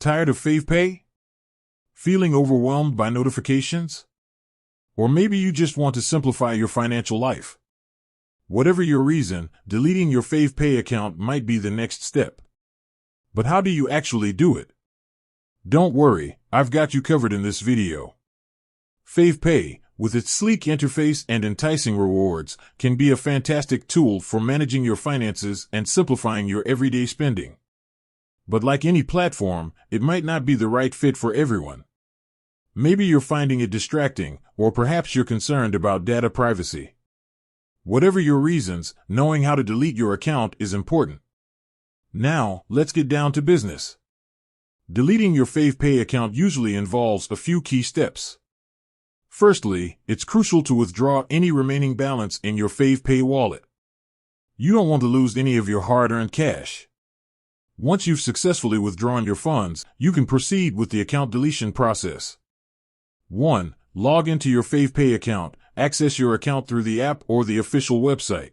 Tired of Favepay? Feeling overwhelmed by notifications? Or maybe you just want to simplify your financial life. Whatever your reason, deleting your Favepay account might be the next step. But how do you actually do it? Don't worry, I've got you covered in this video. Favepay, with its sleek interface and enticing rewards, can be a fantastic tool for managing your finances and simplifying your everyday spending. But like any platform, it might not be the right fit for everyone. Maybe you're finding it distracting, or perhaps you're concerned about data privacy. Whatever your reasons, knowing how to delete your account is important. Now, let's get down to business. Deleting your Favepay account usually involves a few key steps. Firstly, it's crucial to withdraw any remaining balance in your Favepay wallet. You don't want to lose any of your hard-earned cash. Once you've successfully withdrawn your funds, you can proceed with the account deletion process. 1. Log into your Favepay account. Access your account through the app or the official website.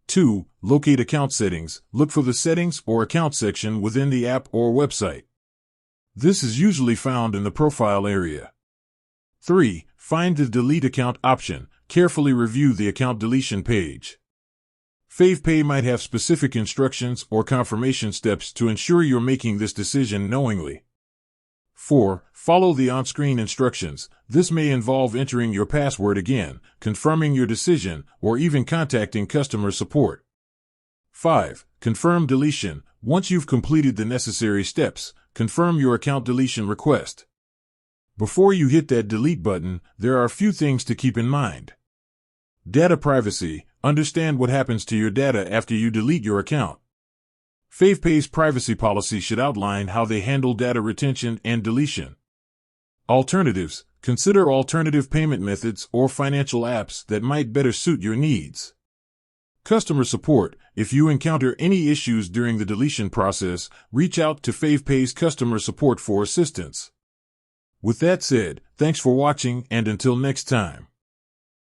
2. Locate account settings. Look for the settings or account section within the app or website. This is usually found in the profile area. 3. Find the delete account option. Carefully review the account deletion page. Favepay might have specific instructions or confirmation steps to ensure you're making this decision knowingly. 4. Follow the on-screen instructions. This may involve entering your password again, confirming your decision, or even contacting customer support. 5. Confirm deletion. Once you've completed the necessary steps, confirm your account deletion request. Before you hit that delete button, there are a few things to keep in mind. Data privacy. Understand what happens to your data after you delete your account. Favepay's privacy policy should outline how they handle data retention and deletion. Alternatives. Consider alternative payment methods or financial apps that might better suit your needs. Customer support. If you encounter any issues during the deletion process, reach out to Favepay's customer support for assistance. With that said, thanks for watching, and until next time.